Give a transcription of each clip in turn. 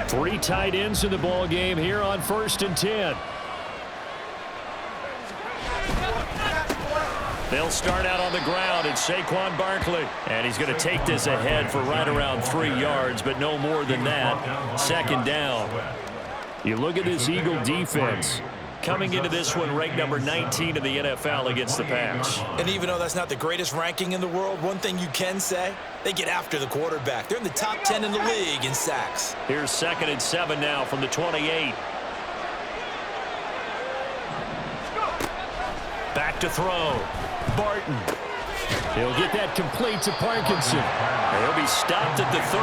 Three tight ends in the ball game here on 1st and 10. They'll start out on the ground. It's Saquon Barkley. And he's going to take this ahead for right around 3 yards, but no more than that. 2nd down. You look at this Eagle defense. Coming into this one, ranked number 19 in the NFL against the pass. And even though that's not the greatest ranking in the world, one thing you can say, they get after the quarterback. They're in the top 10 in the league in sacks. Here's 2nd and 7 now from the 28. Back to throw. Barton. He'll get that complete to Parkinson. He'll be stopped at the 35,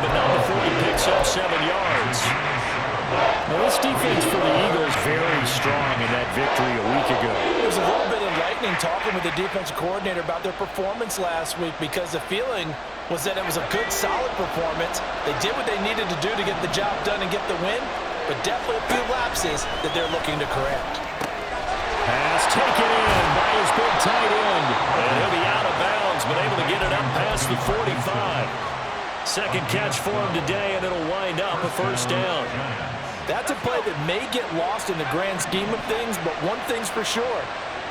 but not before he picks up 7 yards. Now, this defense for the Eagles very strong in that victory a week ago. It was a little bit enlightening talking with the defensive coordinator about their performance last week because the feeling was that it was a good, solid performance. They did what they needed to do to get the job done and get the win, but definitely a few lapses that they're looking to correct. Pass taken in by his big tight end. And he'll be out of bounds, but able to get it up past the 45. Second catch for him today, and it'll wind up a 1st down. That's a play that may get lost in the grand scheme of things, but one thing's for sure.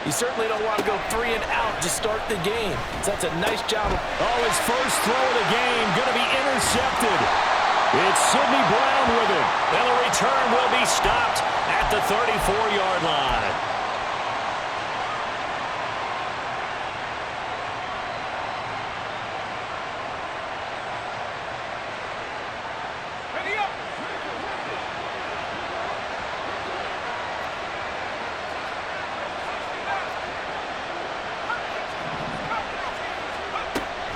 You certainly don't want to go 3 and out to start the game. So that's a nice job. Oh, his first throw of the game going to be intercepted. It's Sidney Brown with it. And the return will be stopped at the 34-yard line.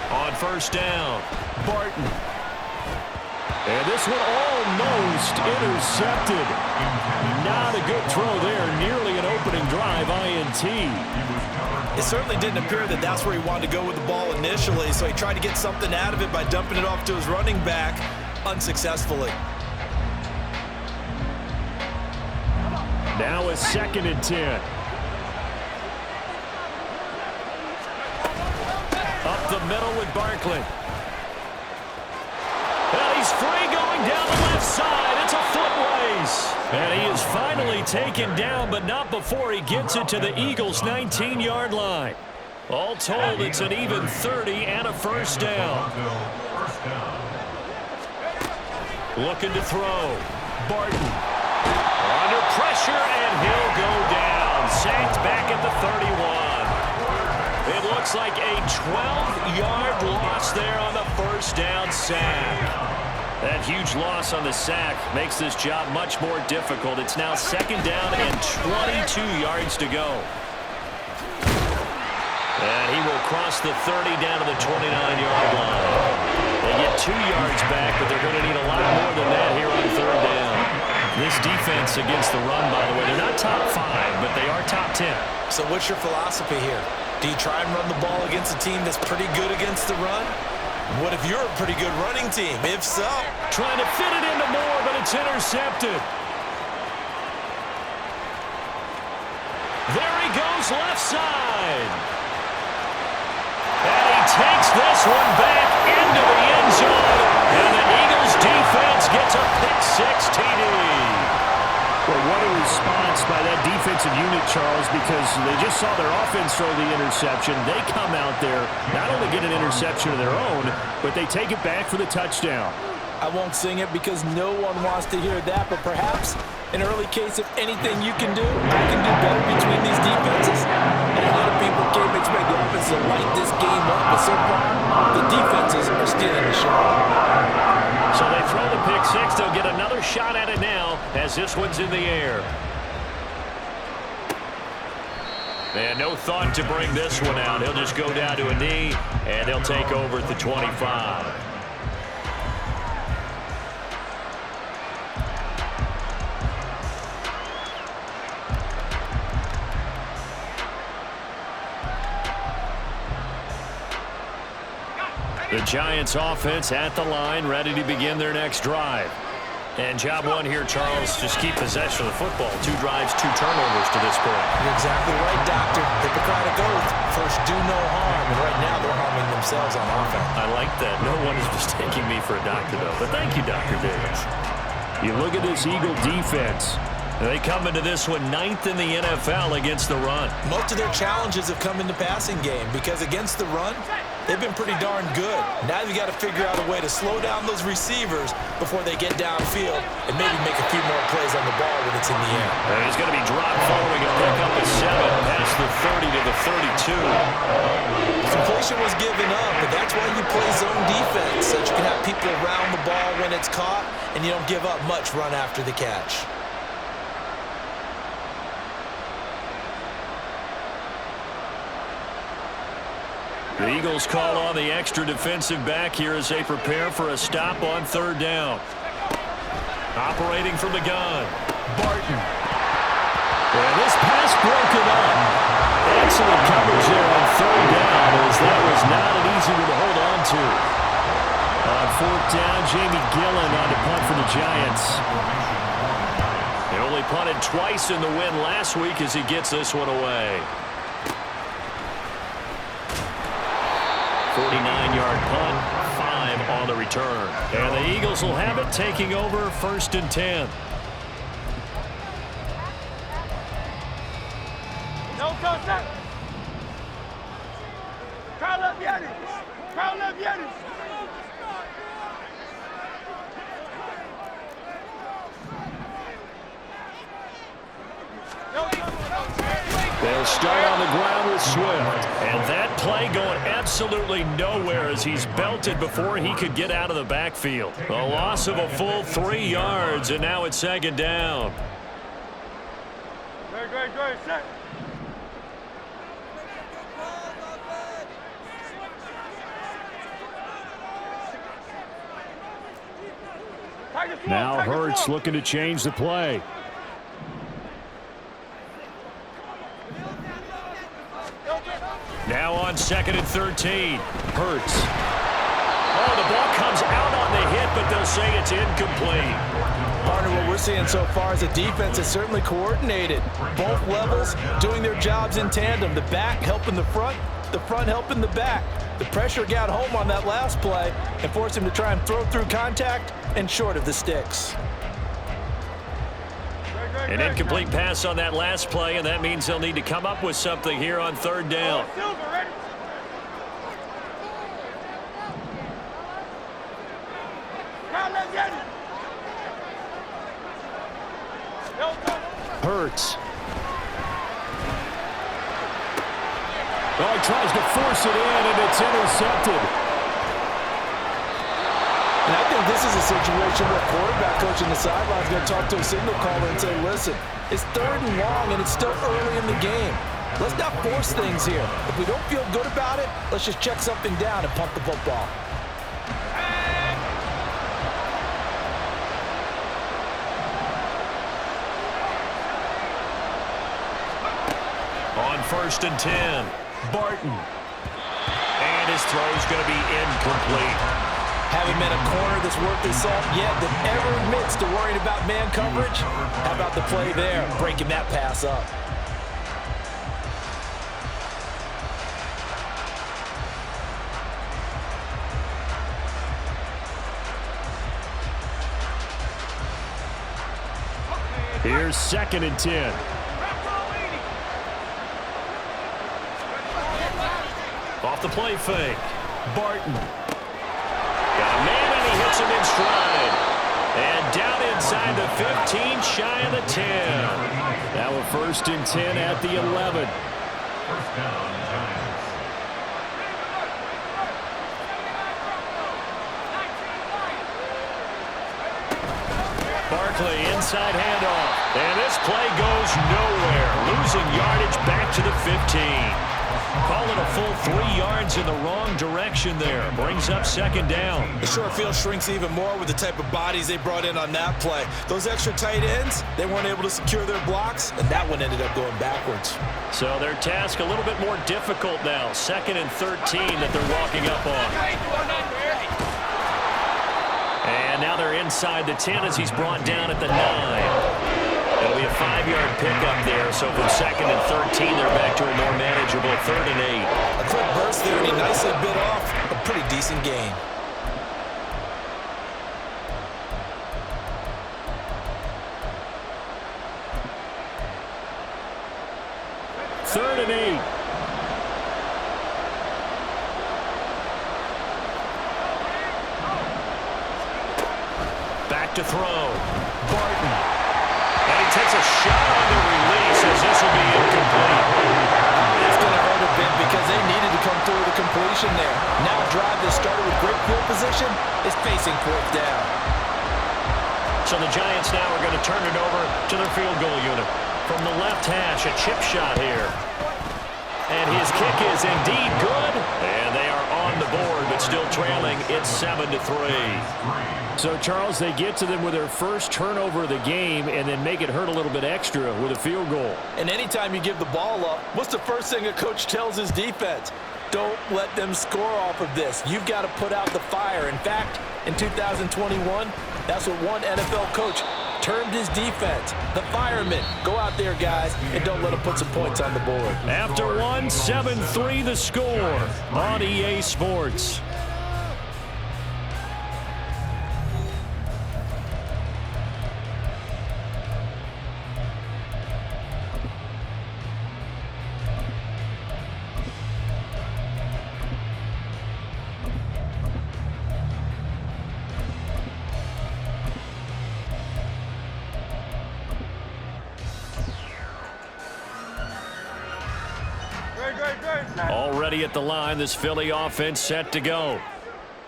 On 1st down, Barton. And this one almost intercepted. Not a good throw there. Nearly an opening drive, INT. It certainly didn't appear that that's where he wanted to go with the ball initially, so he tried to get something out of it by dumping it off to his running back unsuccessfully. Now a 2nd and 10. Up the middle with Barkley. And he's free going down the left side. It's a foot race. And he is finally taken down, but not before he gets it to the Eagles' 19-yard line. All told, it's an even 30 and a 1st down. Looking to throw. Barton. Under pressure, and he'll go down. Sacked back at the 31. It looks like a 12-yard loss there on the 1st down sack. That huge loss on the sack makes this job much more difficult. It's now 2nd down and 22 yards to go. And he will cross the 30 down to the 29-yard line. They get 2 yards back, but they're going to need a lot more than that here on 3rd down. This defense against the run, by the way, they're not top 5, but they are top 10. So what's your philosophy here? Do you try and run the ball against a team that's pretty good against the run? What if you're a pretty good running team? If so, trying to fit it into Moore, but it's intercepted. There he goes, left side. And he takes this one back into the end zone. And the Eagles defense gets a pick-6 TD. Well, what a response by that defensive unit, Charles, because they just saw their offense throw the interception. They come out there, not only get an interception of their own, but they take it back for the touchdown. I won't sing it because no one wants to hear that, but perhaps an early case of anything you can do, I can do better between these defenses. And a lot of people can't expect the offense to light this game up, but so far, the defenses are stealing the show. So they throw the pick-6. They'll get another shot at it now as this one's in the air. And no thought to bring this one out. He'll just go down to a knee, and they'll take over at the 25. The Giants offense at the line, ready to begin their next drive. And job one here, Charles, just keep possession of the football. 2 drives, 2 turnovers to this point. You're exactly right, Doctor. Hippocratic oath. First, do no harm. And right now, they're harming themselves on offense. I like that. No one is mistaking me for a doctor, though. But thank you, Dr. Davis. You look at this Eagle defense. They come into this one 9th in the NFL against the run. Most of their challenges have come in the passing game because against the run, they've been pretty darn good. Now you've got to figure out a way to slow down those receivers before they get downfield and maybe make a few more plays on the ball when it's in the air. And he's going to be dropped following a pickup of 7 past the 30 to the 32. Completion was given up, but that's why you play zone defense, so that you can have people around the ball when it's caught and you don't give up much run after the catch. The Eagles call on the extra defensive back here as they prepare for a stop on 3rd down. Operating from the gun, Barton. And this pass broken up. Excellent coverage there on 3rd down, as that was not an easy one to hold on to. On 4th down, Jamie Gillen on to punt for the Giants. They only punted twice in the win last week as he gets this one away. 49-yard punt, 5 on the return. And the Eagles will have it, taking over 1st and 10. No contact. Crowd up, Yannis. Crowd up, Yannis. They'll start on the ground with Swift. And that play going absolutely nowhere as he's belted before he could get out of the backfield. A loss of a full 3 yards, and now it's 2nd down. Great, set. Now Hurts looking to change the play. Now on 2nd and 13. Hurts. Oh, the ball comes out on the hit, but they'll say it's incomplete. Partner, what we're seeing so far is the defense is certainly coordinated. Both levels doing their jobs in tandem. The back helping the front helping the back. The pressure got home on that last play and forced him to try and throw through contact and short of the sticks. An incomplete pass on that last play, and that means they'll need to come up with something here on 3rd down. Hurts. Oh, he tries to force it in, and it's intercepted. And I think this is a situation where quarterback coach in the sideline is going to talk to a signal caller and say, listen, it's 3rd and long, and it's still early in the game. Let's not force things here. If we don't feel good about it, let's just check something down and punt the football. On 1st and 10, Barton. And his throw's going to be incomplete. Haven't met a corner that's worth his salt yet that ever admits to worrying about man coverage. How about the play there, breaking that pass up? Here's 2nd and 10. Off the play fake, Barton. Got a man, and he hits him in stride. And down inside the 15, shy of the 10. Now a 1st and 10 at the 11. Barkley, inside handoff. And this play goes nowhere. Losing yardage back to the 15. Call it a full 3 yards in the wrong direction there. Brings up 2nd down. The short field shrinks even more with the type of bodies they brought in on that play. Those extra tight ends, they weren't able to secure their blocks, and that one ended up going backwards. So their task a little bit more difficult now. 2nd and 13 that they're walking up on. And now they're in inside the 10 as he's brought down at the 9. It'll be a 5-yard pickup there, so from 2nd and 13, they're back to a more manageable 3rd and 8. A quick burst there, and he nicely bit off a pretty decent gain. 3rd and 8. Back to throw. Barton. And he takes a shot on the release as this will be incomplete. That's going to hurt a bit because they needed to come through with a completion there. Now a drive that started with great field position is facing 4th down. So the Giants now are going to turn it over to their field goal unit. From the left hash, a chip shot here. And his kick is indeed good. And they are on the board, but still trailing. It's 7-3. So, Charles, they get to them with their first turnover of the game and then make it hurt a little bit extra with a field goal. And anytime you give the ball up, what's the first thing a coach tells his defense? Don't let them score off of this. You've got to put out the fire. In fact, in 2021, that's what one NFL coach termed his defense, the firemen. Go out there, guys, and don't let them put some points on the board. After one, 7-3 the score on EA Sports. Already at the line, this Philly offense set to go.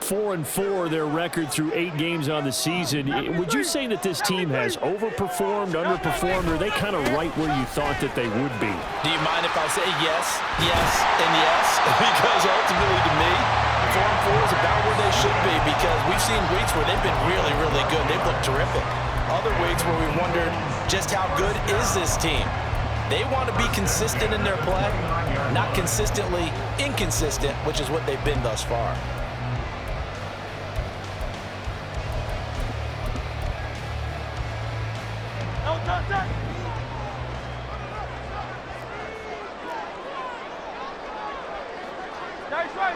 4-4 their record through 8 games on the season. Would you say that this team has overperformed, underperformed, or are they kind of right where you thought that they would be? Do you mind if I say yes, yes, and yes? Because ultimately to me, 4-4 is about where they should be because we've seen weeks where they've been really, really good. They've looked terrific. Other weeks where we wondered just how good is this team? They want to be consistent in their play, not consistently inconsistent, which is what they've been thus far. No contact. Nice right.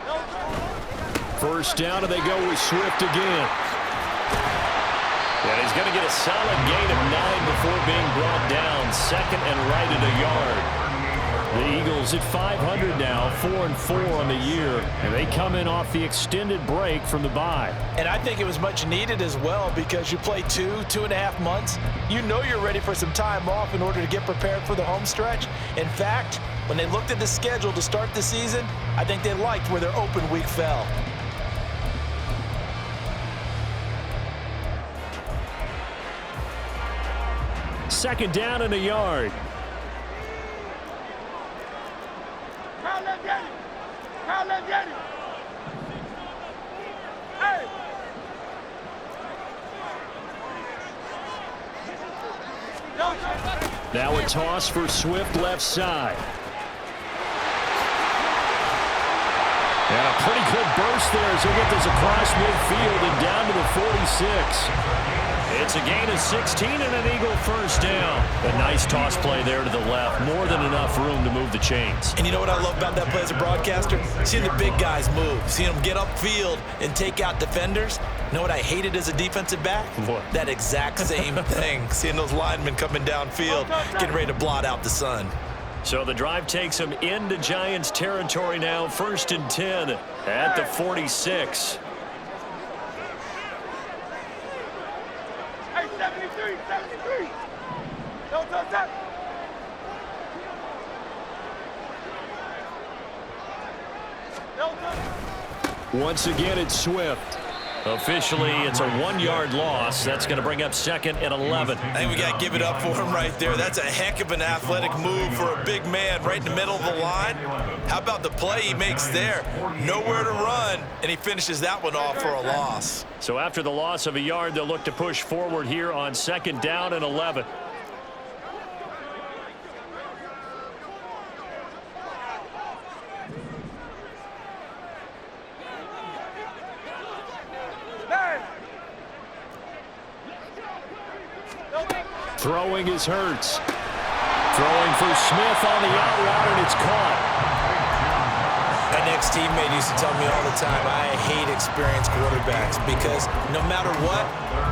No contact. First down, and they go with Swift again. And he's going to get a solid gain of 9 before being brought down. 2nd and right at a yard. The Eagles at 500 now, 4-4 on the year, and they come in off the extended break from the bye. And I think it was much needed as well because you play 2.5 months. You know you're ready for some time off in order to get prepared for the home stretch. In fact, when they looked at the schedule to start the season, I think they liked where their open week fell. Second down and a yard. Crowd left Yanni. Crowd left Yanni. Hey. No contact. Now a toss for Swift left side. And a pretty good burst there as he'll get this across midfield and down to the 46. It's a gain of 16 and an Eagle first down. A nice toss play there to the left. More than enough room to move the chains. And you know what I love about that play as a broadcaster? Seeing the big guys move. Seeing them get upfield and take out defenders. You know what I hated as a defensive back? What? That exact same thing. Seeing those linemen coming downfield, getting ready to blot out the sun. So the drive takes them into Giants territory now. 1st and 10 at the 46. Hey, 73. No contact. No contact. Once again, it's Swift. Officially, it's a 1-yard loss. That's going to bring up 2nd and 11. I think we got to give it up for him right there. That's a heck of an athletic move for a big man right in the middle of the line. How about the play he makes there? Nowhere to run, and he finishes that one off for a loss. So after the loss of a yard, they'll look to push forward here on 2nd down and 11. Throwing is Hurts. Throwing for Smith on the out route, and it's caught. My next teammate used to tell me all the time, I hate experienced quarterbacks because no matter what,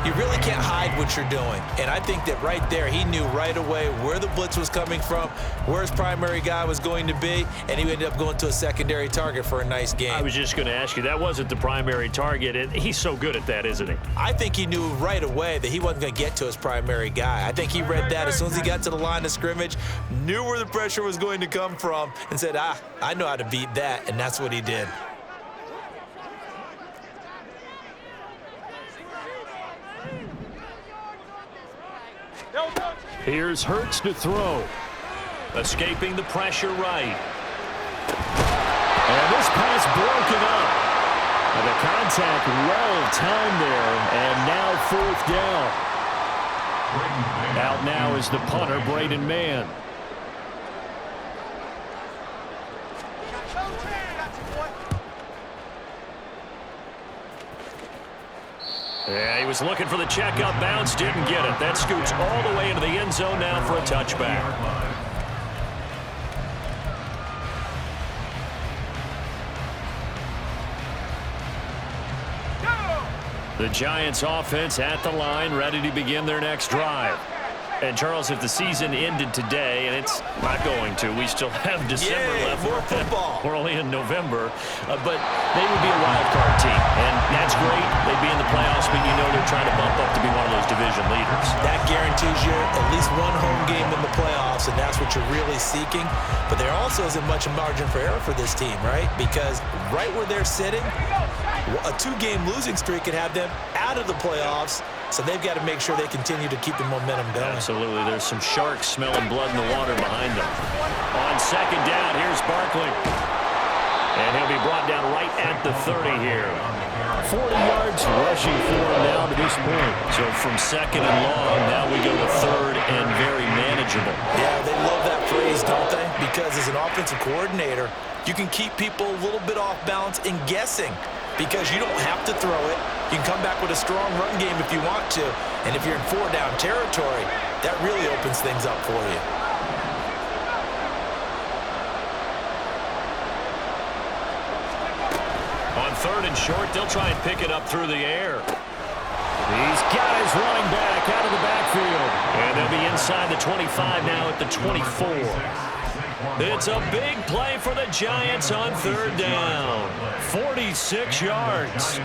you really can't hide what you're doing. And I think that right there, he knew right away where the blitz was coming from, where his primary guy was going to be, and he ended up going to a secondary target for a nice game. I was just going to ask you, that wasn't the primary target, and he's so good at that, isn't he? I think he knew right away that he wasn't going to get to his primary guy. I think he read that as soon as he got to the line of scrimmage, knew where the pressure was going to come from, and said, I know how to beat that, and that's what he did. Here's Hurts to throw. Escaping the pressure right. And this pass broken up. And the contact well timed there, and now fourth down. Out now is the punter, Braden Mann. Yeah, he was looking for the checkup bounce, didn't get it. That scoots all the way into the end zone now for a touchback. The Giants offense at the line, ready to begin their next drive. And, Charles, if the season ended today, and it's not going to, we still have December left. More football. We're only in November. But they would be a wild card team. And that's great. They'd be in the playoffs, but you know they're trying to bump up to be one of those division leaders. That guarantees you at least one home game in the playoffs, and that's what you're really seeking. But there also isn't much margin for error for this team, right? Because right where they're sitting, a 2-game losing streak could have them out of the playoffs. So they've got to make sure they continue to keep the momentum going. Absolutely. There's some sharks smelling blood in the water behind them. On second down, here's Barkley. And he'll be brought down right at the 30 here. 40 yards rushing for him now to this point. So from second and long, now we go to third and very manageable. Yeah, they love that phrase, don't they? Because as an offensive coordinator, you can keep people a little bit off balance and guessing because you don't have to throw it. You can come back with a strong run game if you want to. And if you're in 4-down territory, that really opens things up for you. On third and short, they'll try and pick it up through the air. He's got his running back out of the backfield. And they'll be inside the 25 now at the 24. It's a big play for the Giants on third down. 46 yards.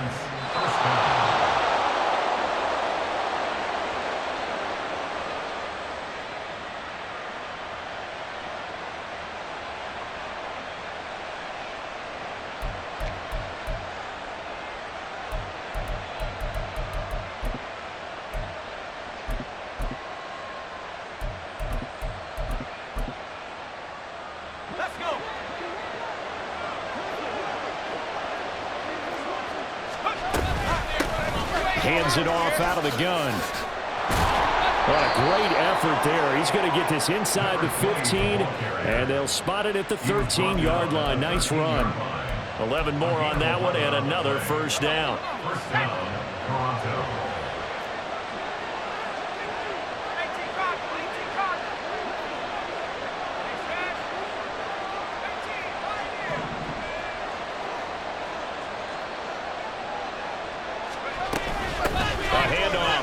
Hands it off out of the gun. What a great effort there. He's going to get this inside the 15, and they'll spot it at the 13-yard line. Nice run. 11 more on that one, and another first down.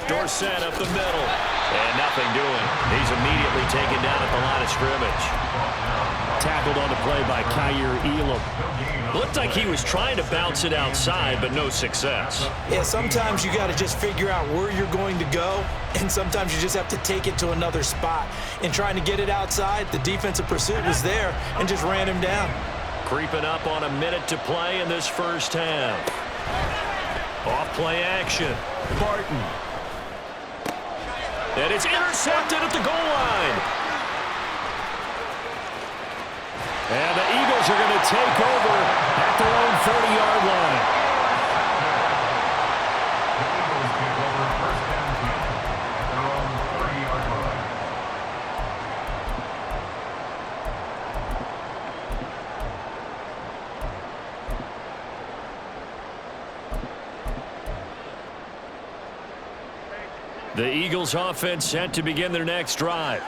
Dorsett up the middle. And nothing doing. He's immediately taken down at the line of scrimmage. Tackled on the play by Kaiir Elam. Looked like he was trying to bounce it outside, but no success. Yeah, sometimes you got to just figure out where you're going to go, and sometimes you just have to take it to another spot. In trying to get it outside, the defensive pursuit was there and just ran him down. Creeping up on a minute to play in this first half. Off play action. Barton. And it's intercepted at the goal line. And the Eagles are going to take over at their own 30-yard line. The Eagles offense set to begin their next drive.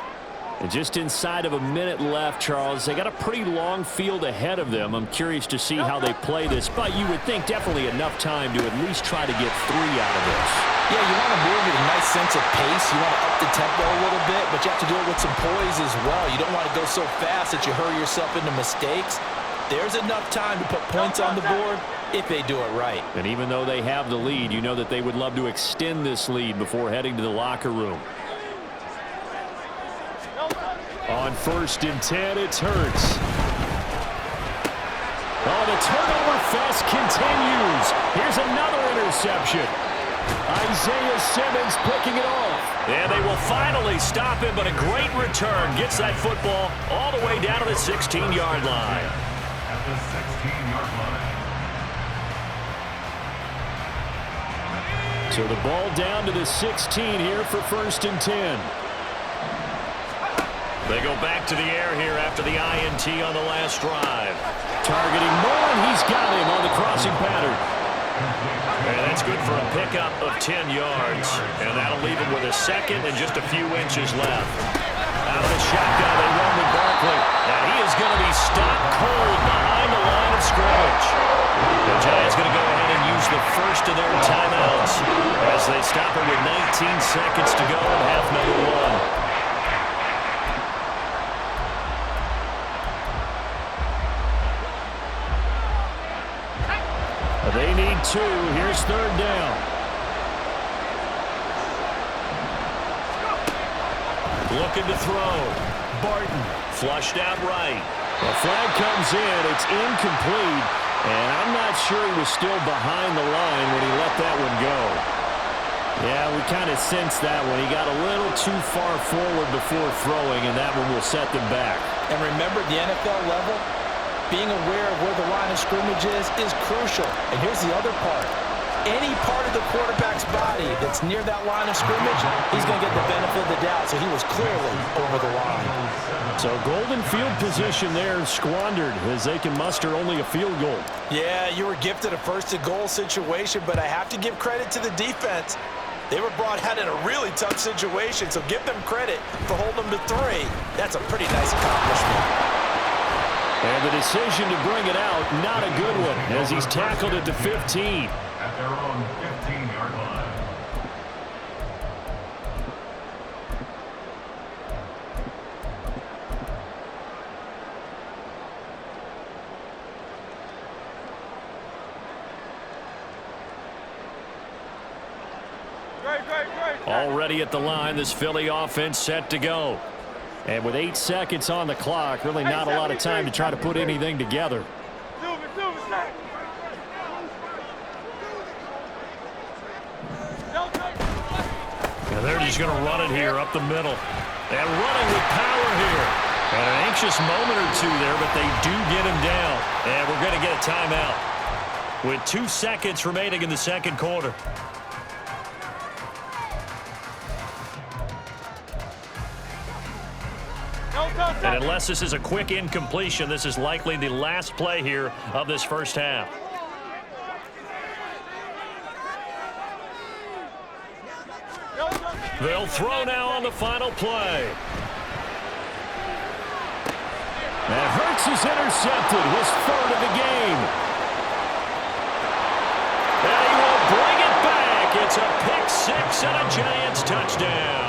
And just inside of a minute left, Charles. They got a pretty long field ahead of them. I'm curious to see how they play this, but you would think definitely enough time to at least try to get 3 out of this. Yeah, you want to move at a nice sense of pace. You want to up the tempo a little bit, but you have to do it with some poise as well. You don't want to go so fast that you hurry yourself into mistakes. There's enough time to put points on the board if they do it right. And even though they have the lead, you know that they would love to extend this lead before heading to the locker room. On 1st and 10, it's Hurts. Oh, the turnover fest continues. Here's another interception. Isaiah Simmons picking it off. And they will finally stop him, but a great return. Gets that football all the way down to the 16-yard line. At the 16-yard line. So the ball down to the 16 here for 1st and 10. They go back to the air here after the INT on the last drive. Targeting Moore, and he's got him on the crossing pattern. And that's good for a pickup of 10 yards. And that'll leave him with a second and just a few inches left. Out of the shotgun, they run with Barkley. And he is going to be stopped cold behind the line of scrimmage. The Giants going to go ahead and use the first of their timeouts as they stop it with 19 seconds to go in half number 1. They need 2. Here's 3rd down. Looking to throw. Barton flushed out right. The flag comes in. It's incomplete. And I'm not sure he was still behind the line when he let that one go. Yeah, we kind of sensed that one. He got a little too far forward before throwing, and that one will set them back. And remember, the NFL level, being aware of where the line of scrimmage is crucial. And here's the other part. Any part of the quarterback's body that's near that line of scrimmage, he's going to get the benefit of the doubt. So he was clearly over the line. So golden field position there squandered as they can muster only a field goal. Yeah, you were gifted a first-and-goal situation, but I have to give credit to the defense. They were brought out in a really tough situation, so give them credit for holding them to 3. That's a pretty nice accomplishment. And the decision to bring it out, not a good one, as he's tackled at the 15. At their own 15-yard line. Already at the line, this Philly offense set to go. And with 8 seconds on the clock, really not a lot of time to try to put anything together. And they're just going to run it here up the middle. And running with power here. And an anxious moment or two there, but they do get him down. And we're going to get a timeout with 2 seconds remaining in the second quarter. And unless this is a quick incompletion, this is likely the last play here of this first half. They'll throw now on the final play. And Hurts is intercepted, his 3rd of the game. And he will bring it back. It's a pick-6 and a Giants touchdown.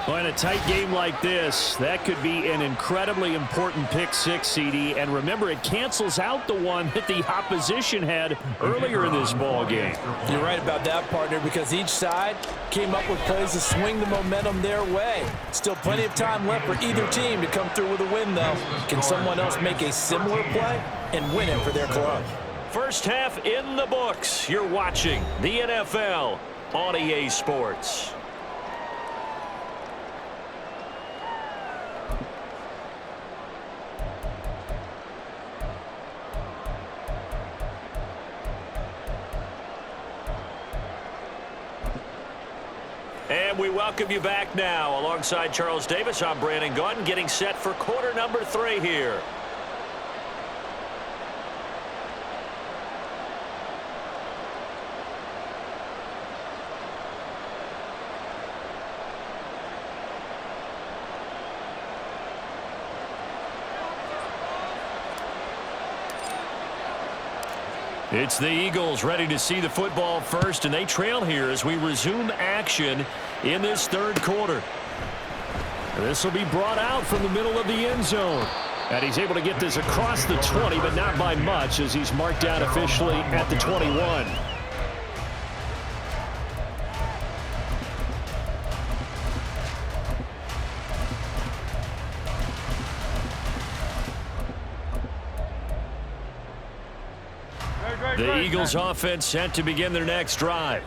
Well, in a tight game like this, that could be an incredibly important pick-6, CD. And remember, it cancels out the one that the opposition had earlier in this ball game. You're right about that, partner, because each side came up with plays to swing the momentum their way. Still plenty of time left for either team to come through with a win, though. Can someone else make a similar play and win it for their club? First half in the books. You're watching the NFL on EA Sports. And we welcome you back now. Alongside Charles Davis, I'm Brandon Gaudin, getting set for quarter number 3 here. It's the Eagles ready to see the football first, and they trail here as we resume action in this third quarter. This will be brought out from the middle of the end zone. And he's able to get this across the 20, but not by much as he's marked out officially at the 21. The Eagles offense set to begin their next drive.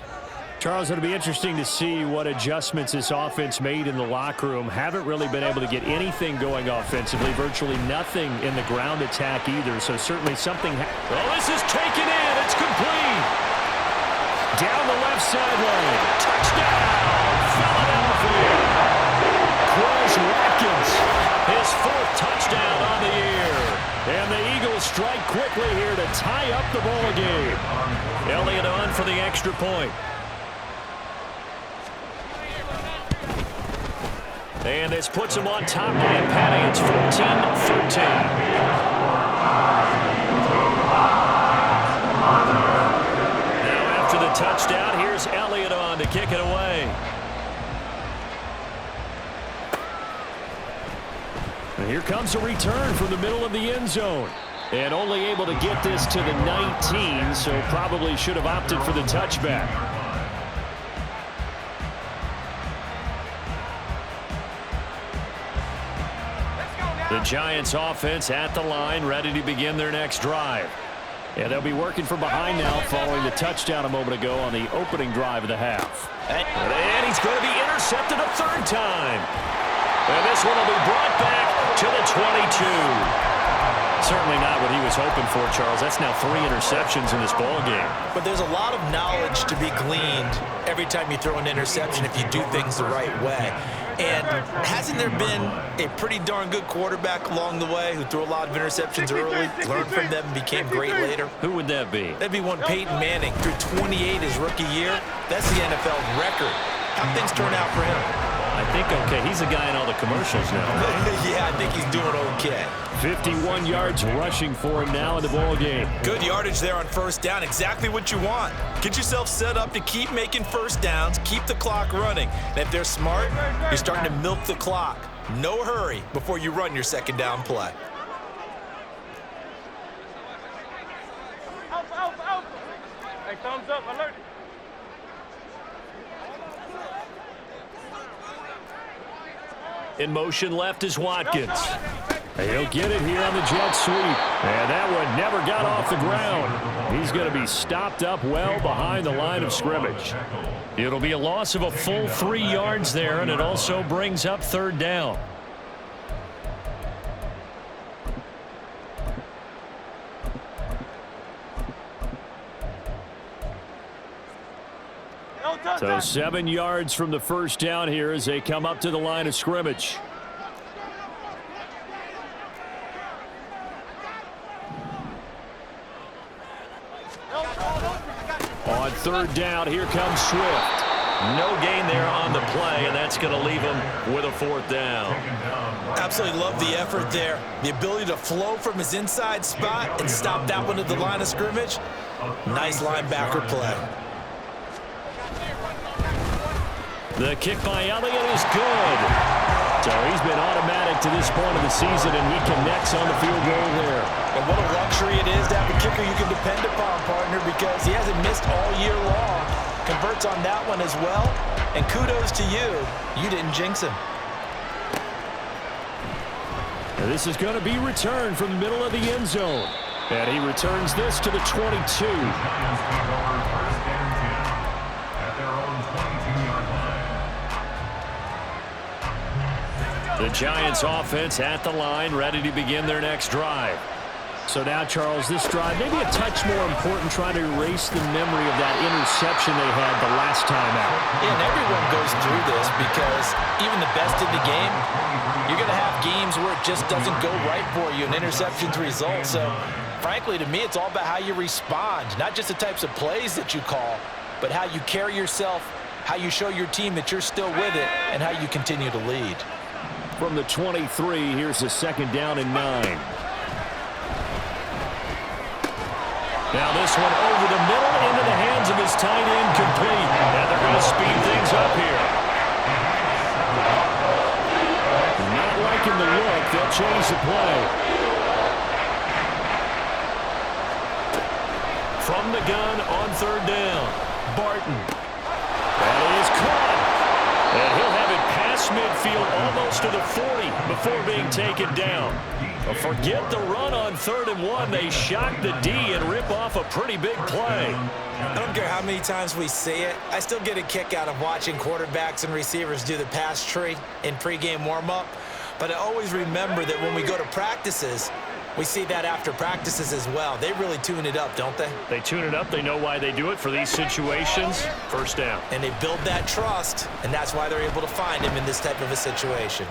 Charles, it'll be interesting to see what adjustments this offense made in the locker room. Haven't really been able to get anything going offensively, virtually nothing in the ground attack either, so certainly something. Well, this is taken in. It's complete. Down the left sideline. Touchdown, Philadelphia. Quez Watkins. His fourth touchdown on the year. And the Eagles strike quickly here to tie up the ball game. Elliott on for the extra point. And this puts him on top by a penny. It's 14-13. Now after the touchdown, here's Elliott on to kick it away. And here comes a return from the middle of the end zone. And only able to get this to the 19, so probably should have opted for the touchback. The Giants offense at the line, ready to begin their next drive. And they'll be working from behind now following the touchdown a moment ago on the opening drive of the half. And he's going to be intercepted a third time. And this one will be brought back to the 22. Certainly not what he was hoping for, Charles. That's now 3 interceptions in this ball game. But there's a lot of knowledge to be gleaned every time you throw an interception if you do things the right way. And hasn't there been a pretty darn good quarterback along the way who threw a lot of interceptions early, learned from them, and became great later? Who would that be? That'd be one Peyton Manning. Threw 28 his rookie year. That's the NFL record. How'd things turn out for him? I think okay. He's a guy in all the commercials now. Yeah, I think he's doing okay. 51 yards rushing for him now in the ball game. Good yardage there on first down. Exactly what you want. Get yourself set up to keep making first downs, keep the clock running. And if they're smart, you're starting to milk the clock. No hurry before you run your second down play. Alpha, alpha, alpha. Hey, thumbs up, alert. In motion left is Watkins. He'll get it here on the jet sweep. And that one never got off the ground. He's going to be stopped up well behind the line of scrimmage. It'll be a loss of a full 3 yards there, and it also brings up third down. So 7 yards from the first down here as they come up to the line of scrimmage. On third down, here comes Swift. No gain there on the play, and that's going to leave him with a fourth down. Absolutely love the effort there. The ability to flow from his inside spot and stop that one at the line of scrimmage. Nice linebacker play. The kick by Elliott is good. So he's been automatic to this point of the season, and he connects on the field goal there. And what a luxury it is to have a kicker you can depend upon, partner, because he hasn't missed all year long. Converts on that one as well. And kudos to you. You didn't jinx him. And this is going to be returned from the middle of the end zone. And he returns this to the 22. The Giants offense at the line, ready to begin their next drive. So now, Charles, this drive maybe a touch more important, trying to erase the memory of that interception they had the last time out. Yeah, and everyone goes through this because even the best in the game, you're going to have games where it just doesn't go right for you, and interceptions result. So, frankly, to me, it's all about how you respond, not just the types of plays that you call, but how you carry yourself, how you show your team that you're still with it, and how you continue to lead. From the 23, here's a second down and 9. Now this one over the middle into the hands of his tight end, complete. And they're going to speed things up here. Not liking the look. They'll change the play. From the gun on third down, Barton. That is caught. And he'll have it past midfield almost to the 40 before being taken down. But forget the run on 3rd and 1. They shock the D and rip off a pretty big play. I don't care how many times we see it. I still get a kick out of watching quarterbacks and receivers do the pass tree in pregame warm-up. But I always remember that when we go to practices, we see that after practices as well. They really tune it up, don't they? They tune it up. They know why they do it for these situations. First down. And they build that trust, and that's why they're able to find him in this type of a situation.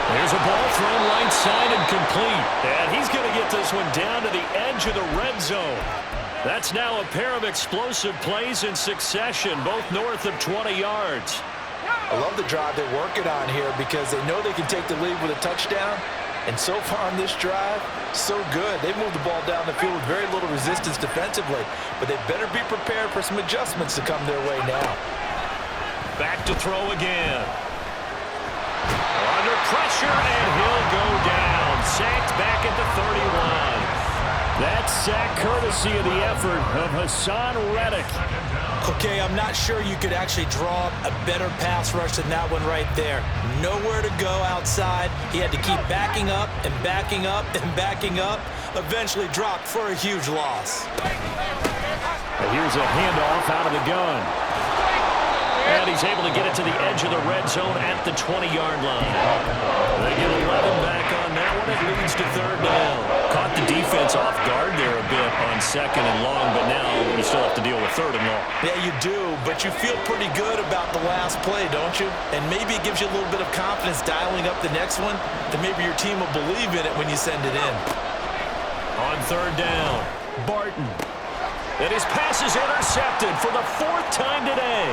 There's a ball thrown right side and complete. And he's going to get this one down to the edge of the red zone. That's now a pair of explosive plays in succession, both north of 20 yards. I love the drive they're working on here because they know they can take the lead with a touchdown. And so far on this drive, so good. They moved the ball down the field with very little resistance defensively. But they better be prepared for some adjustments to come their way now. Back to throw again. Under pressure, and he'll go down. Sacked back at the 31. That sack courtesy of the effort of Haason Reddick. Okay, I'm not sure you could actually draw up a better pass rush than that one right there. Nowhere to go outside. He had to keep backing up and backing up and backing up. Eventually dropped for a huge loss. And here's a handoff out of the gun. And he's able to get it to the edge of the red zone at the 20-yard line. They get 11 back on that one. It leads to 3rd down. Caught the defense off guard there a bit on 2nd and long, but now you still have to deal with 3rd and long. Yeah, you do, but you feel pretty good about the last play, don't you? And maybe it gives you a little bit of confidence dialing up the next one, that maybe your team will believe in it when you send it in. On 3rd down, Barton. And his pass is intercepted for the 4th time today.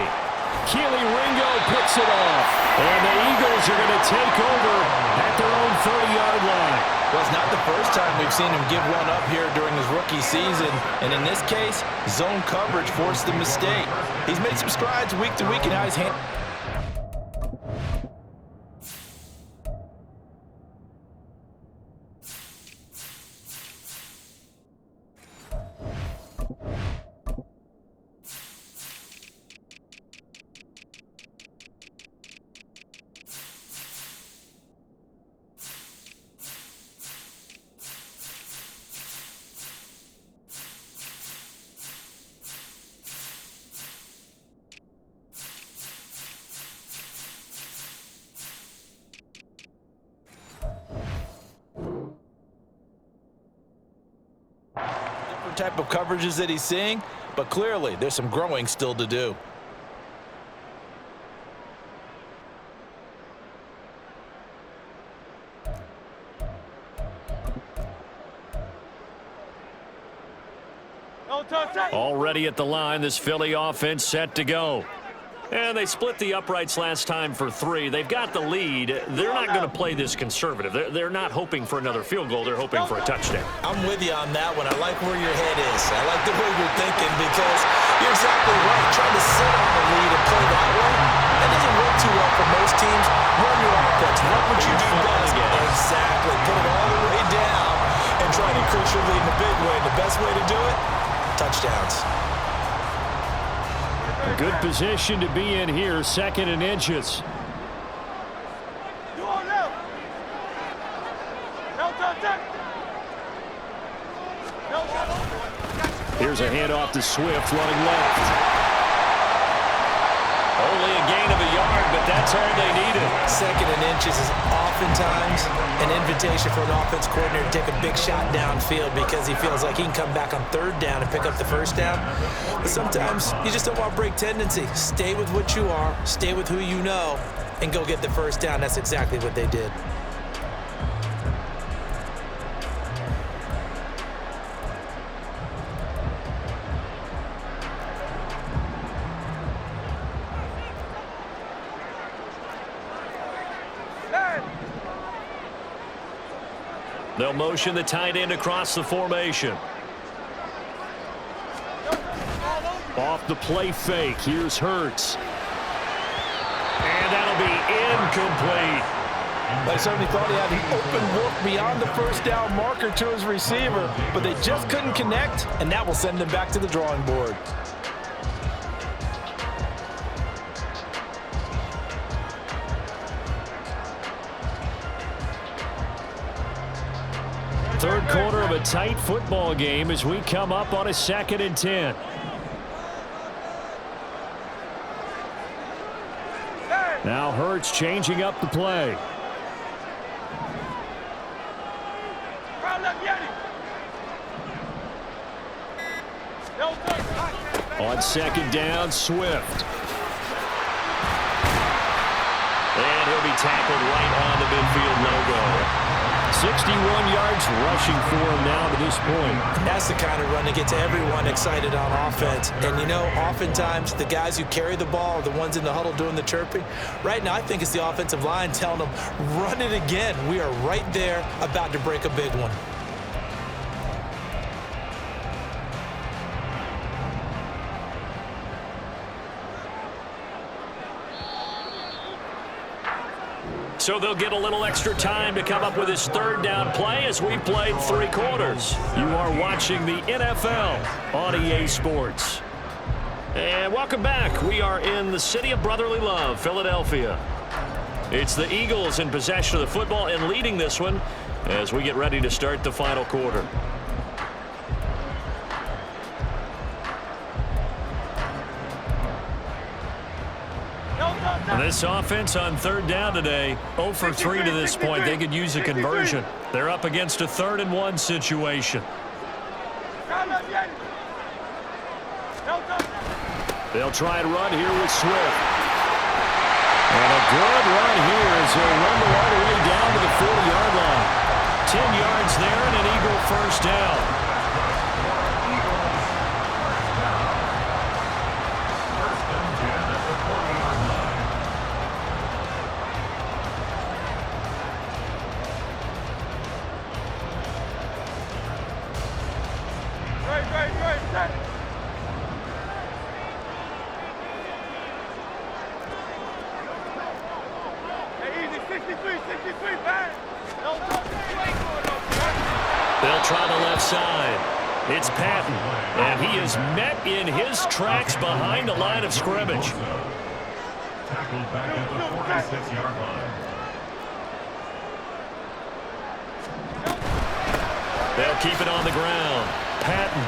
Keely Ringo picks it off. And the Eagles are going to take over at their own 30-yard line. Well, it's not the first time we've seen him give one up here during his rookie season. And in this case, zone coverage forced the mistake. He's made some strides week to week in how he's handling. Type of coverages that he's seeing, but clearly there's some growing still to do. Already at the line, this Philly offense set to go. And they split the uprights last time for 3. They've got the lead. They're not going to play this conservative. They're not hoping for another field goal. They're hoping for a touchdown. I'm with you on that one. I like where your head is. I like the way you're thinking because you're exactly right. Trying to sit on the lead and play that way, that doesn't work too well for most teams. Run your offense. What would you do best? Exactly. Put it all the way down and try to increase your lead in a big way. And the best way to do it, touchdowns. A good position to be in here, 2nd and inches. Here's a handoff to Swift running left. Only a gain of a yard, but that's all they needed. 2nd and inches is oftentimes an invitation for an offense coordinator to take a big shot downfield because he feels like he can come back on 3rd down and pick up the 1st down. But sometimes you just don't want break tendency. Stay with what you are, stay with who you know, and go get the 1st down. That's exactly what they did. They'll motion the tight end across the formation. the play fake. Here's Hurts. And that'll be incomplete. They certainly thought he had an open look beyond the first down marker to his receiver, but they just couldn't connect, and that will send them back to the drawing board. Third quarter of a tight football game as we come up on a 2nd and 10. Now Hurts changing up the play. On 2nd down, Swift. And he'll be tackled right on the midfield logo. 61 yards rushing for him now to this point. That's the kind of run that gets everyone excited on offense. And, you know, oftentimes the guys who carry the ball are the ones in the huddle doing the chirping. Right now, I think it's the offensive line telling them, run it again. We are right there about to break a big one. So they'll get a little extra time to come up with his 3rd down play as we played 3 quarters. You are watching the NFL on EA Sports. And welcome back. We are in the city of brotherly love, Philadelphia. It's the Eagles in possession of the football and leading this one as we get ready to start the final quarter. And this offense on 3rd down today, 0 for 3 to this point. They could use a conversion. They're up against a 3rd and 1 situation. They'll try and run here with Swift. And a good run here as he'll run all the way down to the 40-yard line. 10 yards there and an Eagle first down. They'll try the left side. It's Patton, and he is met in his tracks behind the line of scrimmage. Tackled back at the 46-yard line. They'll keep it on the ground. Patton.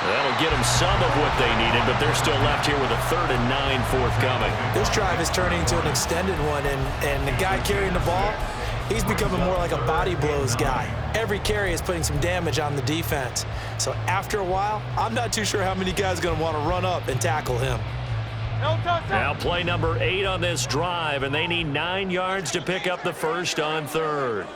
That'll get them some of what they needed, but they're still left here with a 3rd and 9 forthcoming. This drive is turning into an extended one, and the guy carrying the ball, he's becoming more like a body blows guy. Every carry is putting some damage on the defense. So after a while, I'm not too sure how many guys are going to want to run up and tackle him. Now play number 8 on this drive, and they need 9 yards to pick up the first on 3rd.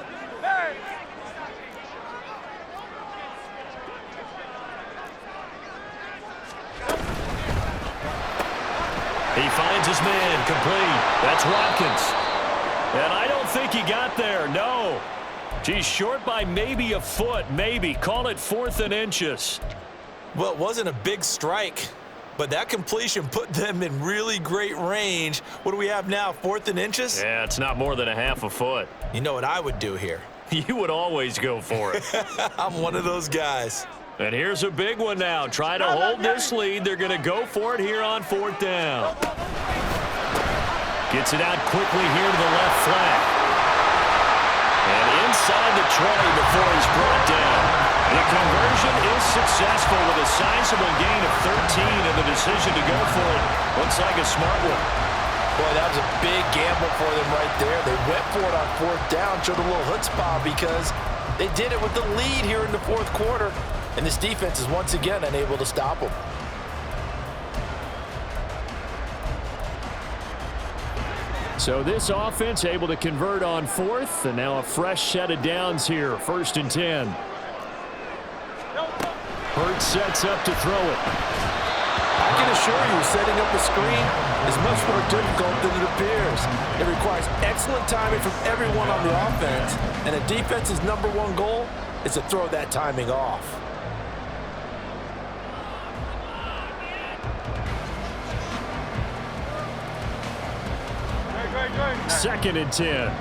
He finds his man, complete. That's Watkins. And I don't think he got there, no. He's short by maybe a foot, maybe. Call it 4th and inches. Well, it wasn't a big strike, but that completion put them in really great range. What do we have now, 4th and inches? Yeah, it's not more than a half a foot. You know what I would do here? You would always go for it. I'm one of those guys. And here's a big one now. Try to hold this lead. They're going to go for it here on 4th down. Gets it out quickly here to the left flat. And inside the 20 before he's brought down. The conversion is successful with a sizable gain of 13, and the decision to go for it looks like a smart one. Boy, that was a big gamble for them right there. They went for it on 4th down, showed a little chutzpah because they did it with the lead here in the 4th quarter. And this defense is once again unable to stop them. So this offense able to convert on 4th, and now a fresh set of downs here, 1st and 10. Hurts sets up to throw it. I can assure you, setting up a screen is much more difficult than it appears. It requires excellent timing from everyone on the offense, and a defense's #1 goal is to throw that timing off. 2nd and 10.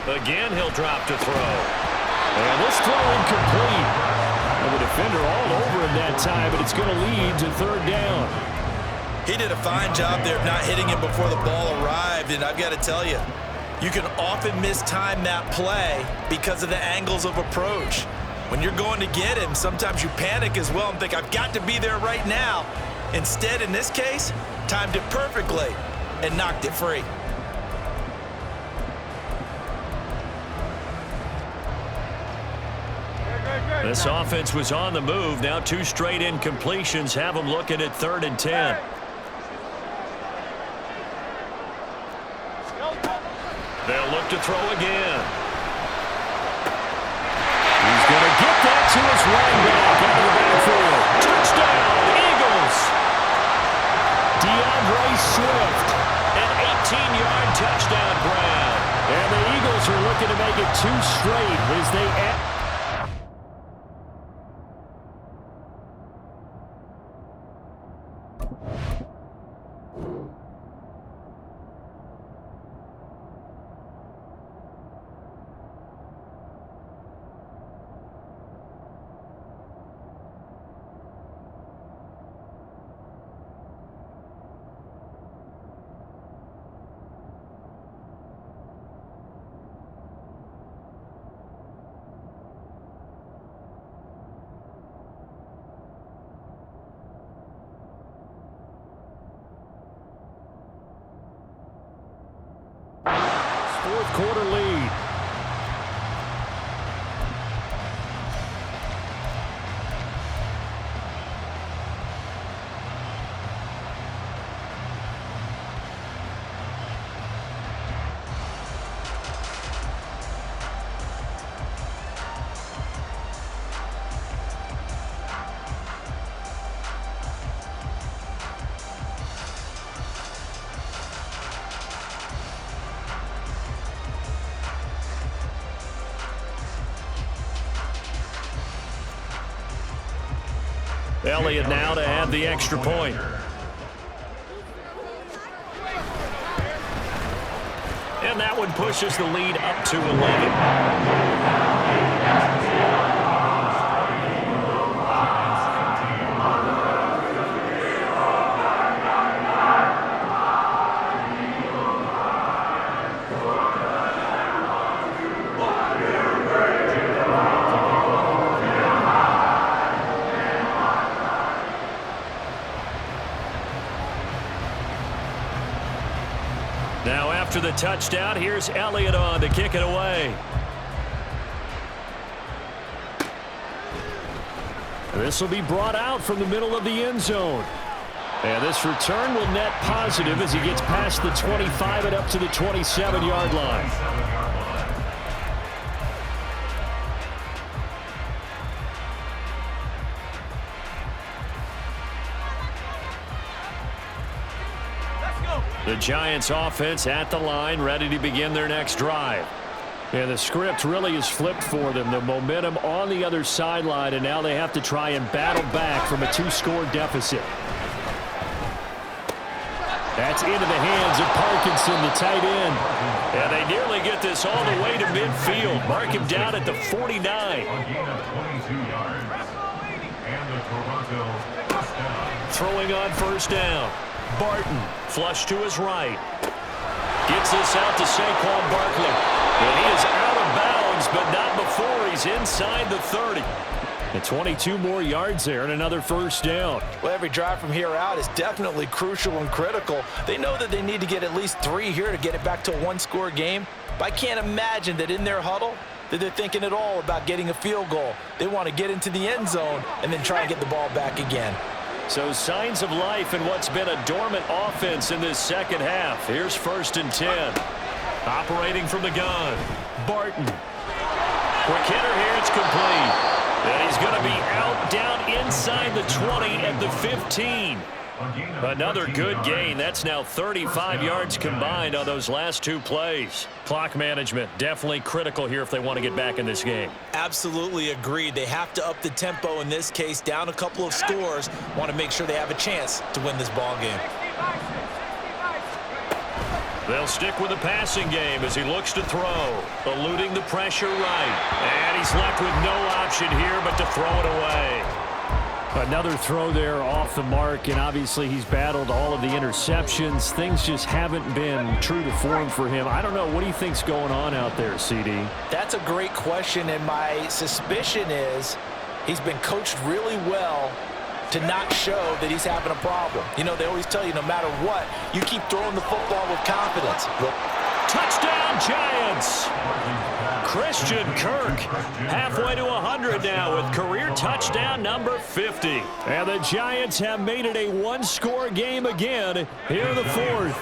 Again, he'll drop to throw. And this throw incomplete. And the defender all over him that time, but it's going to lead to 3rd down. He did a fine job there of not hitting him before the ball arrived, and I've got to tell you, you can often mistime that play because of the angles of approach. When you're going to get him, sometimes you panic as well and think, I've got to be there right now. Instead, in this case, timed it perfectly and knocked it free. This offense was on the move. Now 2 straight incompletions have them looking at 3rd and 10. They'll look to throw again. He's going to get that to his running back out of the backfield. Touchdown, Eagles! DeAndre Swift. An 18-yard touchdown grab. And the Eagles are looking to make it 2 straight as they add. Fourth quarter lead. Elliott now to add the extra point. And that one pushes the lead up to 11. Now after the touchdown, here's Elliott on to kick it away. This will be brought out from the middle of the end zone. And this return will net positive as he gets past the 25 and up to the 27-yard line. The Giants offense at the line, ready to begin their next drive. And the script really is flipped for them. The momentum on the other sideline, and now they have to try and battle back from a 2-score deficit. That's into the hands of Parkinson, the tight end. And they nearly get this all the way to midfield. Mark him down at the 49. A gain of 22 yards. And the Toronto first down. Throwing on first down. Barton, flush to his right. Gets this out to Saquon Barkley. And he is out of bounds, but not before he's inside the 30. And 22 more yards there and another first down. Well, every drive from here out is definitely crucial and critical. They know that they need to get at least 3 here to get it back to a 1-score game. But I can't imagine that in their huddle that they're thinking at all about getting a field goal. They want to get into the end zone and then try and get the ball back again. So signs of life in what's been a dormant offense in this second half. Here's 1st and 10. Operating from the gun. Barton. Quick hitter here. It's complete. And he's going to be out down inside the 20 at the 15. A gain of Another 14 good yards. gain. That's now 35 yards combined on those last two plays. Clock management definitely critical here if they want to get back in this game. Absolutely agreed. They have to up the tempo in this case, down a couple of scores. Want to make sure they have a chance to win this ball game. They'll stick with the passing game as he looks to throw. Eluding the pressure right. And he's left with no option here but to throw it away. Another throw there off the mark, and obviously he's battled all of the interceptions. Things just haven't been true to form for him. I don't know. What do you think's going on out there, CD? That's a great question, and my suspicion is he's been coached really well to not show that he's having a problem. You know, they always tell you no matter what, you keep throwing the football with confidence. Touchdown, Giants! Christian Kirk halfway to 100 now with career touchdown number 50. And the Giants have made it a one-score game again here in the fourth.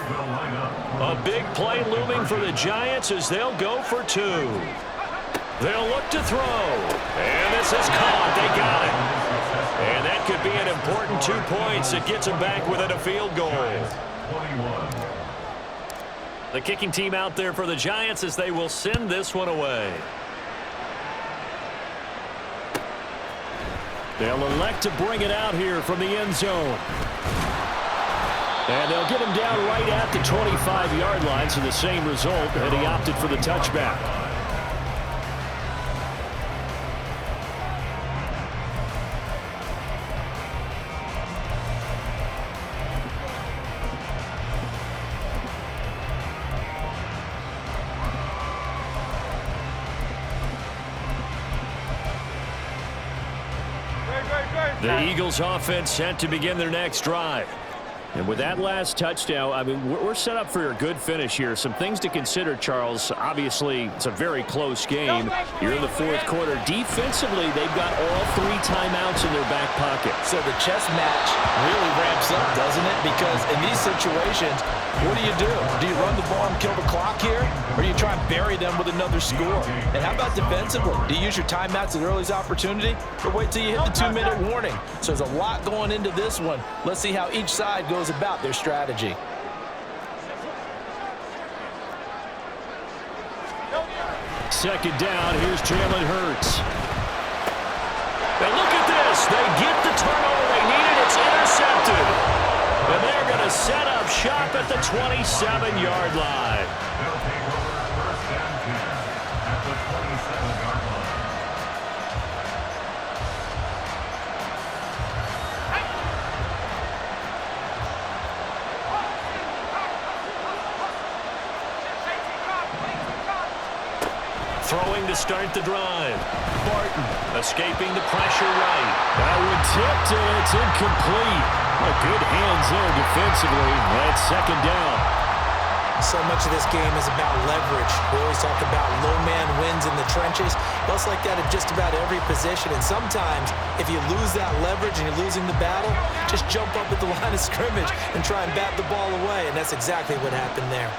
A big play looming for the Giants as they'll go for two. They'll look to throw. And this is caught. They got it. And that could be an important 2 points. It gets them back within a field goal. 21. The kicking team out there for the Giants as they will send this one away. They'll elect to bring it out here from the end zone. And they'll get him down right at the 25-yard line, so the same result, and he opted for the touchback. The Eagles offense set to begin their next drive. And with that last touchdown, I mean, we're set up for a good finish here. Some things to consider, Charles. Obviously, it's a very close game. You're in the fourth quarter. Defensively, they've got all 3 timeouts in their back pocket. So the chess match really ramps up, doesn't it? Because in these situations, what do? Do you run the ball and kill the clock here? Or do you try and bury them with another score? And how about defensively? Do you use your timeouts at earliest opportunity? Or wait till you hit the 2-minute warning? So there's a lot going into this one. Let's see how each side goes about their strategy. Second down, here's Jalen Hurts. And look at this. They get the turnover they needed. It's intercepted. And they're going to set up shop at the 27-yard line. They'll take over first and 10 at the 27-yard line. Throwing to start the drive. Barton escaping the pressure right. That one tipped, and it's incomplete. A good hands there defensively. That's second down. So much of this game is about leverage. We always talk about low man wins in the trenches. Well, it's like that at just about every position. And sometimes, if you lose that leverage and you're losing the battle, just jump up at the line of scrimmage and try and bat the ball away. And that's exactly what happened there.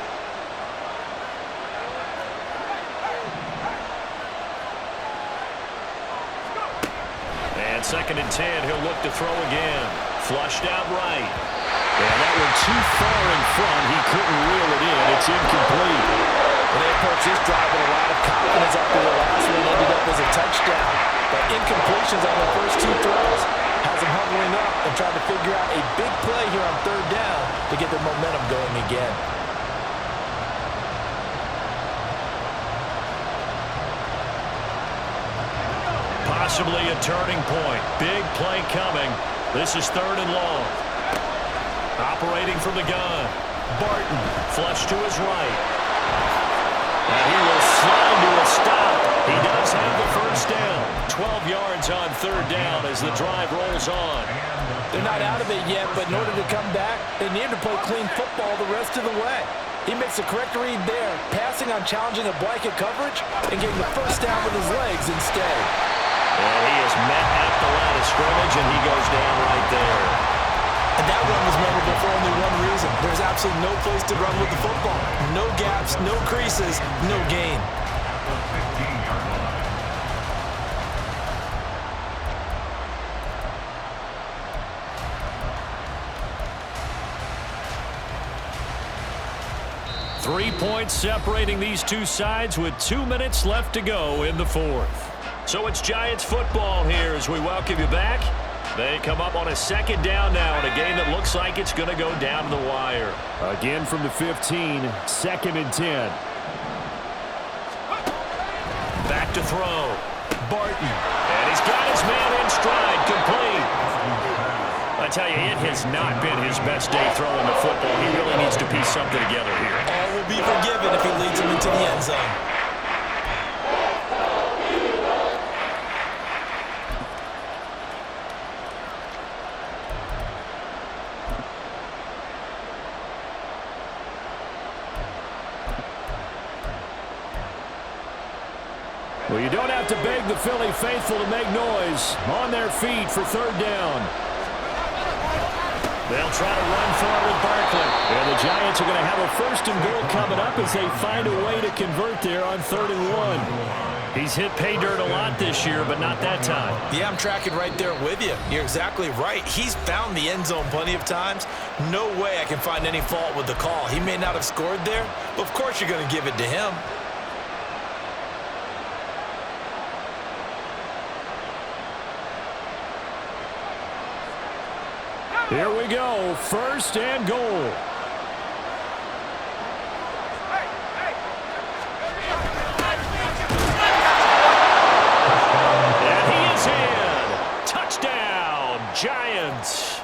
And second and 10, he'll look to throw again. Flushed out right. And that one too far in front. He couldn't reel it in. It's incomplete. Well, they approached this drive with a lot of confidence after the last one ended up as a touchdown. But incompletions on the first 2 throws has them hovering up and trying to figure out a big play here on third down to get their momentum going again. Possibly a turning point. Big play coming. This is third and long. Operating from the gun. Barton flush to his right. And he will slide to a stop. He does have the first down. 12 yards on third down as the drive rolls on. They're not out of it yet, but in order to come back, they need to play clean football the rest of the way. He makes the correct read there, passing on challenging a blanket coverage and getting the first down with his legs instead. And he is met at the line of scrimmage, and he goes down right there. And that run was memorable for only one reason. There's absolutely no place to run with the football. No gaps, no creases, no gain. The 15-yard line. 3 points separating these two sides with 2 minutes left to go in the fourth. So it's Giants football here as we welcome you back. They come up on a second down now in a game that looks like it's going to go down to the wire. Again from the 15, 2nd and 10. Back to throw. Barton. And he's got his man in stride, complete. I tell you, it has not been his best day throwing the football. He really needs to piece something together here. All will be forgiven if he leads him into the end zone. Well, you don't have to beg the Philly faithful to make noise. On their feet for 3rd down. They'll try to run for it with Barkley. And the Giants are going to have a 1st and goal coming up as they find a way to convert there on 3rd and 1. He's hit pay dirt a lot this year, but not that time. Yeah, I'm tracking right there with you. You're exactly right. He's found the end zone plenty of times. No way I can find any fault with the call. He may not have scored there, but of course you're going to give it to him. Here we go, 1st and goal. And he is in. Touchdown, Giants.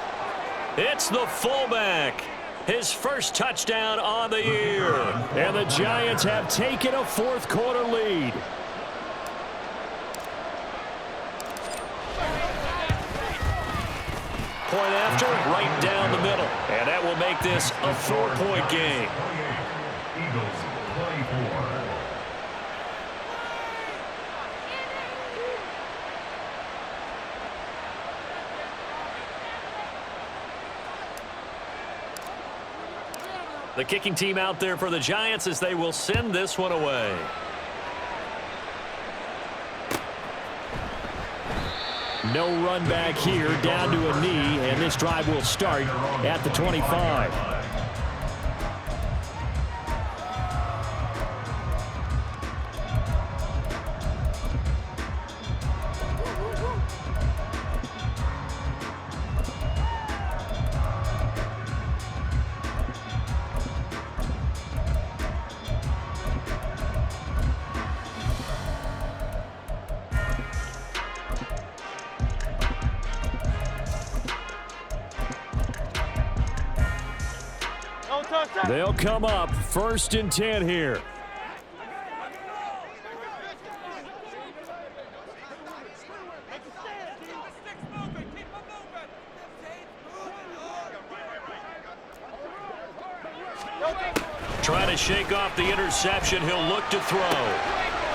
It's the fullback. His first touchdown on the year. And the Giants have taken a 4th quarter lead. Point after, right down the middle. And that will make this a 4-point game. Eagles 24. The kicking team out there for the Giants as they will send this one away. No run back here, down to a knee, and this drive will start at the 25. They'll come up 1st and 10 here. Trying to shake off the interception. He'll look to throw.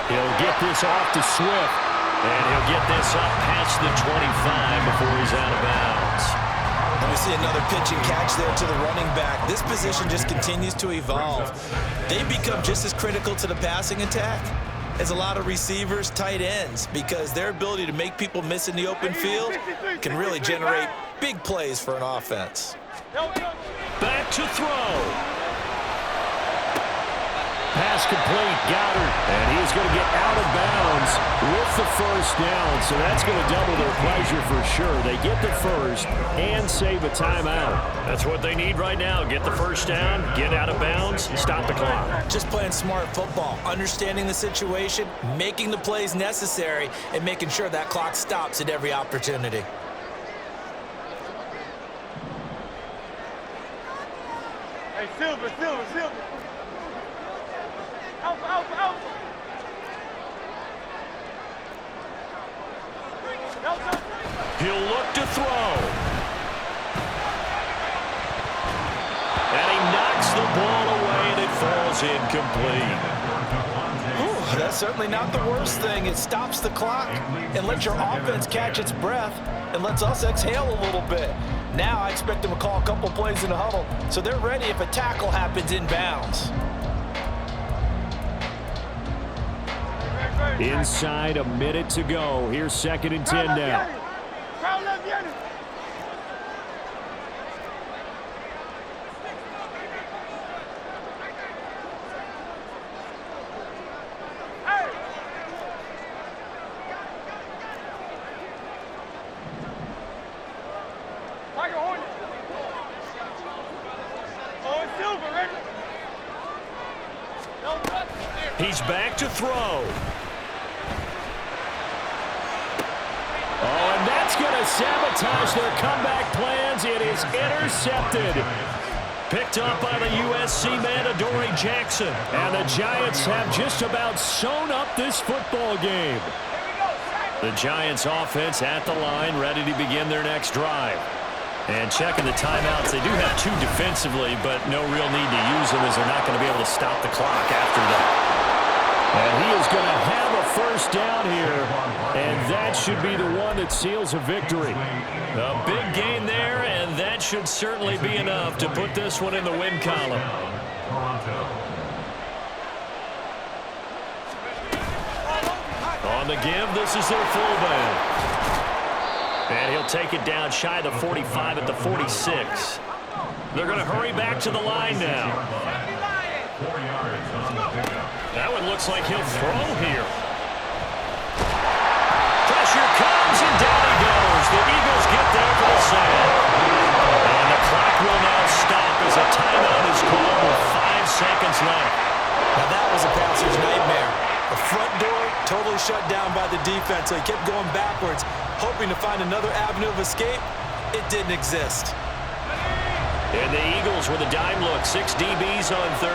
He'll get this off to Swift. And he'll get this up past the 25 before he's out of bounds. We see another pitch and catch there to the running back. This position just continues to evolve. They become just as critical to the passing attack as a lot of receivers, tight ends, because their ability to make people miss in the open field can really generate big plays for an offense. Back to throw. Pass complete, Goddard, and he's going to get out of bounds with the 1st down, so that's going to double their pleasure for sure. They get the 1st and save a timeout. That's what they need right now. Get the 1st down, get out of bounds, stop the clock. Just playing smart football, understanding the situation, making the plays necessary, and making sure that clock stops at every opportunity. Hey, Silver. Out. He'll look to throw. And he knocks the ball away, and it falls incomplete. Ooh, that's certainly not the worst thing. It stops the clock and lets your offense catch its breath and lets us exhale a little bit. Now I expect them to call a couple plays in the huddle, so they're ready if a tackle happens inbounds. Inside a minute to go. Here's 2nd and 10 now. He's back to throw. Oh, and that's going to sabotage their comeback plans. It is intercepted. Picked up by the USC man, Adoree Jackson. And the Giants have just about sewn up this football game. The Giants offense at the line, ready to begin their next drive. And checking the timeouts, they do have 2 defensively, but no real need to use them as they're not going to be able to stop the clock after that. And he is going to have a first down here, and that should be the one that seals a victory. A big gain there, and that should certainly be enough to put this one in the win column. On the give, this is their fullback. And he'll take it down shy of the 45 at the 46. They're going to hurry back to the line now. 4 yards on the pickup. That one looks like he'll throw here. Pressure comes, and down he goes. The Eagles get there for the sack. And the clock will now stop as a timeout is called with 5 seconds left. Now that was a passer's nightmare. The front door totally shut down by the defense. So he kept going backwards, hoping to find another avenue of escape. It didn't exist. And the Eagles with a dime look. 6 DBs on third.